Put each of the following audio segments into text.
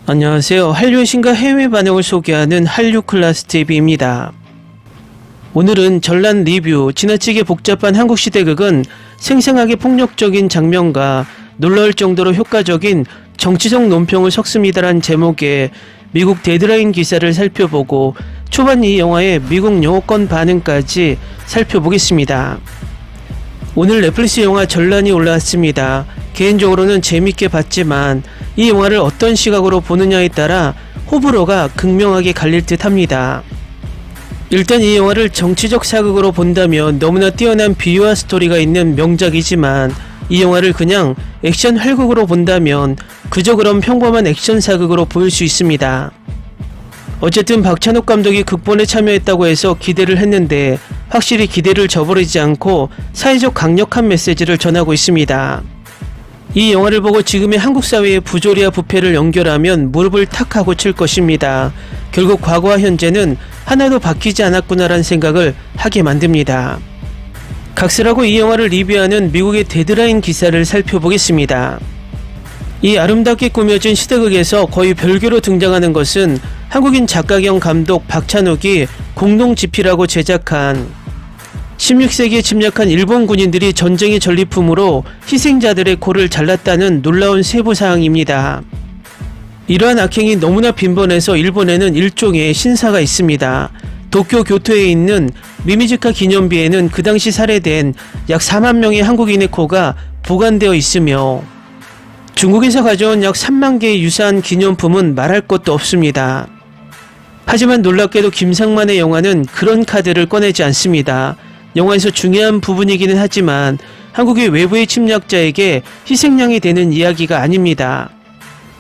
안녕하세요. 한류의 신과 해외 반응을 소개하는 한류클라스TV입니다. 오늘은 전란 리뷰, 지나치게 복잡한 한국시대극은 생생하게 폭력적인 장면과 놀라울 정도로 효과적인 정치적 논평을 섞습니다란 제목의 미국 데드라인 기사를 살펴보고 초반 이 영화의 미국 영어권 반응까지 살펴보겠습니다. 오늘 넷플릭스 영화 전란이 올라왔습니다. 개인적으로는 재밌게 봤지만 이 영화를 어떤 시각으로 보느냐에 따라 호불호가 극명하게 갈릴 듯 합니다. 일단 이 영화를 정치적 사극으로 본다면 너무나 뛰어난 비유와 스토리가 있는 명작이지만 이 영화를 그냥 액션 활극으로 본다면 그저 그런 평범한 액션 사극으로 보일 수 있습니다. 어쨌든 박찬욱 감독이 극본에 참여했다고 해서 기대를 했는데 확실히 기대를 저버리지 않고 사회적 강력한 메시지를 전하고 있습니다. 이 영화를 보고 지금의 한국 사회의 부조리와 부패를 연결하면 무릎을 탁 하고 칠 것입니다. 결국 과거와 현재는 하나도 바뀌지 않았구나라는 생각을 하게 만듭니다. 각설하고 이 영화를 리뷰하는 미국의 데드라인 기사를 살펴보겠습니다. 이 아름답게 꾸며진 시대극에서 거의 별개로 등장하는 것은 한국인 작가 겸 감독 박찬욱이 공동집필하고 제작한 16세기에 침략한 일본 군인들이 전쟁의 전리품으로 희생자들의 코를 잘랐다는 놀라운 세부사항입니다. 이러한 악행이 너무나 빈번해서 일본에는 일종의 신사가 있습니다. 도쿄 교토에 있는 미미즈카 기념비에는 그 당시 살해된 약 4만 명의 한국인의 코가 보관되어 있으며 중국에서 가져온 약 3만 개의 유사한 기념품은 말할 것도 없습니다. 하지만 놀랍게도 김상만의 영화는 그런 카드를 꺼내지 않습니다. 영화에서 중요한 부분이기는 하지만 한국의 외부의 침략자에게 희생양이 되는 이야기가 아닙니다.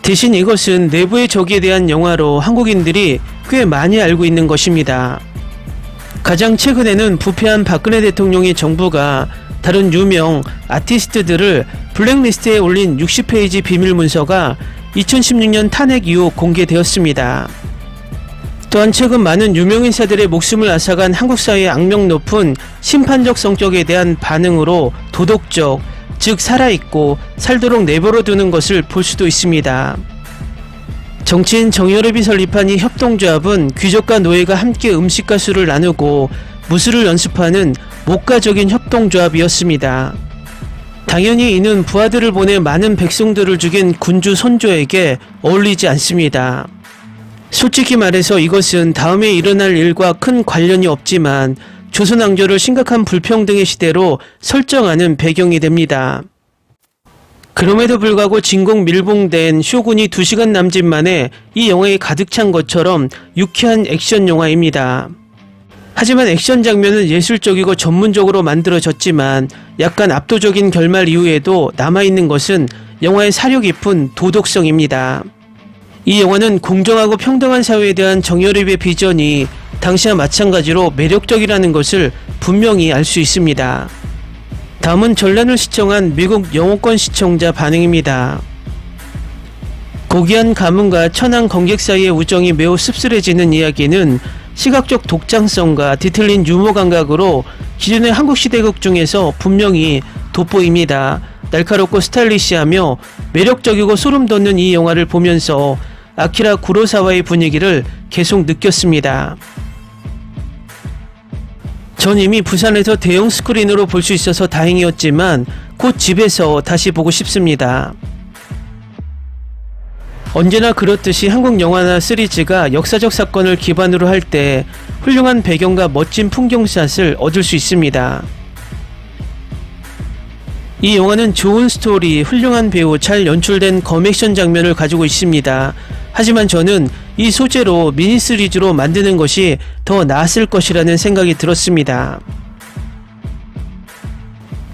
대신 이것은 내부의 적에 대한 영화로 한국인들이 꽤 많이 알고 있는 것입니다. 가장 최근에는 부패한 박근혜 대통령의 정부가 다른 유명 아티스트들을 블랙리스트에 올린 60페이지 비밀문서가 2016년 탄핵 이후 공개되었습니다. 또한 최근 많은 유명인사들의 목숨을 앗아간 한국 사회의 악명 높은 심판적 성격에 대한 반응으로 도덕적, 즉 살아있고 살도록 내버려 두는 것을 볼 수도 있습니다. 정치인 정여랩이 설립한 이 협동조합은 귀족과 노예가 함께 음식과 술을 나누고 무술을 연습하는 목가적인 협동조합이었습니다. 당연히 이는 부하들을 보내 많은 백성들을 죽인 군주 손조에게 어울리지 않습니다. 솔직히 말해서 이것은 다음에 일어날 일과 큰 관련이 없지만 조선왕조를 심각한 불평등의 시대로 설정하는 배경이 됩니다. 그럼에도 불구하고 진공 밀봉된 쇼군이 2시간 남짓 만에 이 영화에 가득 찬 것처럼 유쾌한 액션 영화입니다. 하지만 액션 장면은 예술적이고 전문적으로 만들어졌지만 약간 압도적인 결말 이후에도 남아있는 것은 영화의 사려 깊은 도덕성입니다. 이 영화는 공정하고 평등한 사회에 대한 정여립의 비전이 당시와 마찬가지로 매력적이라는 것을 분명히 알 수 있습니다. 다음은 전란을 시청한 미국 영어권 시청자 반응입니다. 고귀한 가문과 천한 관객 사이의 우정이 매우 씁쓸해지는 이야기는 시각적 독창성과 뒤틀린 유머 감각으로 기존의 한국 시대극 중에서 분명히 돋보입니다. 날카롭고 스타일리시하며 매력적이고 소름 돋는 이 영화를 보면서 아키라 구로사와의 분위기를 계속 느꼈습니다. 전 이미 부산에서 대형 스크린으로 볼 수 있어서 다행이었지만 곧 집에서 다시 보고 싶습니다. 언제나 그렇듯이 한국 영화나 시리즈가 역사적 사건을 기반으로 할 때 훌륭한 배경과 멋진 풍경샷을 얻을 수 있습니다. 이 영화는 좋은 스토리, 훌륭한 배우, 잘 연출된 검액션 장면을 가지고 있습니다. 하지만 저는 이 소재로 미니 시리즈로 만드는 것이 더 나았을 것이라는 생각이 들었습니다.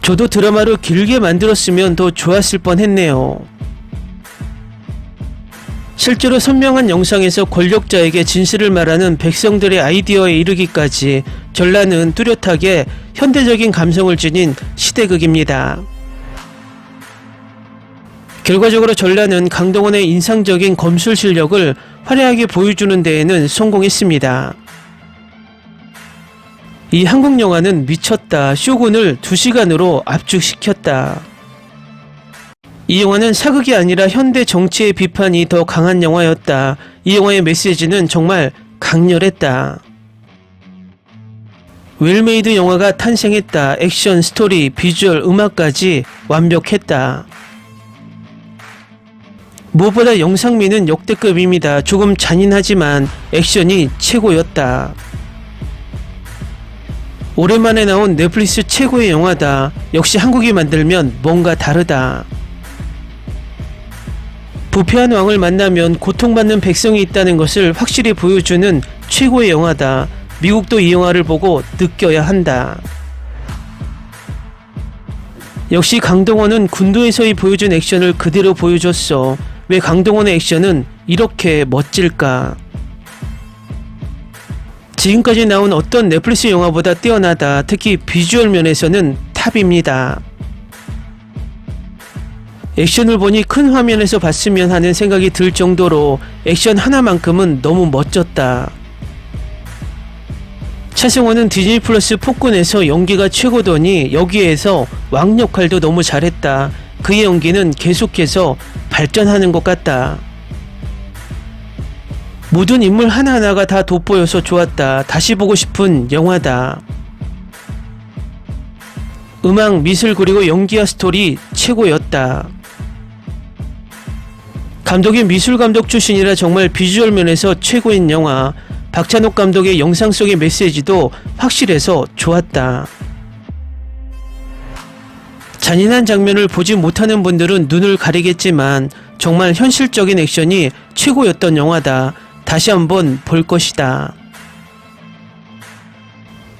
저도 드라마로 길게 만들었으면 더 좋았을 뻔했네요. 실제로 선명한 영상에서 권력자에게 진실을 말하는 백성들의 아이디어에 이르기까지 전란은 뚜렷하게 현대적인 감성을 지닌 시대극입니다. 결과적으로 전란은 강동원의 인상적인 검술 실력을 화려하게 보여주는 데에는 성공했습니다. 이 한국 영화는 미쳤다. 쇼군을 2시간으로 압축시켰다. 이 영화는 사극이 아니라 현대 정치의 비판이 더 강한 영화였다. 이 영화의 메시지는 정말 강렬했다. 웰메이드 영화가 탄생했다. 액션, 스토리, 비주얼, 음악까지 완벽했다. 무엇보다 영상미는 역대급입니다. 조금 잔인하지만 액션이 최고였다. 오랜만에 나온 넷플릭스 최고의 영화다. 역시 한국이 만들면 뭔가 다르다. 부패한 왕을 만나면 고통받는 백성이 있다는 것을 확실히 보여주는 최고의 영화다. 미국도 이 영화를 보고 느껴야 한다. 역시 강동원은 군도에서의 보여준 액션을 그대로 보여줬어. 왜 강동원의 액션은 이렇게 멋질까? 지금까지 나온 어떤 넷플릭스 영화보다 뛰어나다. 특히 비주얼 면에서는 탑입니다. 액션을 보니 큰 화면에서 봤으면 하는 생각이 들 정도로 액션 하나만큼은 너무 멋졌다. 차승원은 디즈니 플러스 폭군에서 연기가 최고더니 여기에서 왕 역할도 너무 잘했다. 그의 연기는 계속해서 발전하는 것 같다. 모든 인물 하나하나가 다 돋보여서 좋았다. 다시 보고 싶은 영화다. 음악, 미술 그리고 연기와 스토리 최고였다. 감독이 미술감독 출신이라 정말 비주얼 면에서 최고인 영화. 박찬욱 감독의 영상 속의 메시지도 확실해서 좋았다. 잔인한 장면을 보지 못하는 분들은 눈을 가리겠지만 정말 현실적인 액션이 최고였던 영화다. 다시 한번 볼 것이다.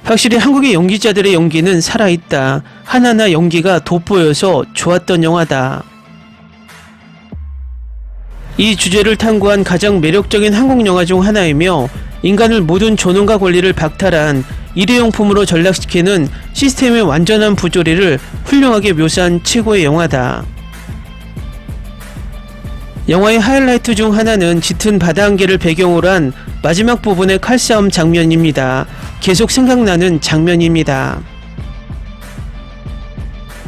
확실히 한국의 연기자들의 연기는 살아있다. 하나하나 연기가 돋보여서 좋았던 영화다. 이 주제를 탐구한 가장 매력적인 한국 영화 중 하나이며 인간을 모든 존엄과 권리를 박탈한 일회용품으로 전락시키는 시스템의 완전한 부조리를 훌륭하게 묘사한 최고의 영화다. 영화의 하이라이트 중 하나는 짙은 바다 한계를 배경으로 한 마지막 부분의 칼싸움 장면입니다. 계속 생각나는 장면입니다.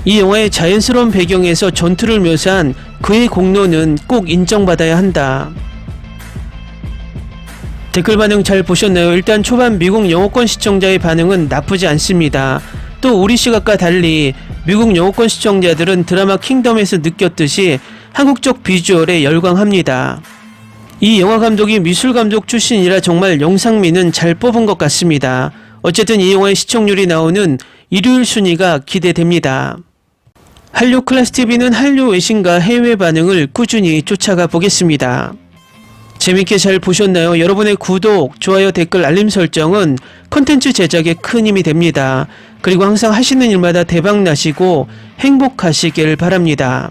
이 영화의 자연스러운 배경에서 전투를 묘사한 그의 공로는 꼭 인정받아야 한다. 댓글 반응 잘 보셨나요? 일단 초반 미국 영어권 시청자의 반응은 나쁘지 않습니다. 또 우리 시각과 달리 미국 영어권 시청자들은 드라마 킹덤에서 느꼈듯이 한국적 비주얼에 열광합니다. 이 영화 감독이 미술감독 출신이라 정말 영상미는 잘 뽑은 것 같습니다. 어쨌든 이 영화의 시청률이 나오는 일요일 순위가 기대됩니다. 한류 클래스TV는 한류 외신과 해외 반응을 꾸준히 쫓아가 보겠습니다. 재밌게 잘 보셨나요? 여러분의 구독, 좋아요, 댓글, 알림 설정은 컨텐츠 제작에 큰 힘이 됩니다. 그리고 항상 하시는 일마다 대박 나시고 행복하시길 바랍니다.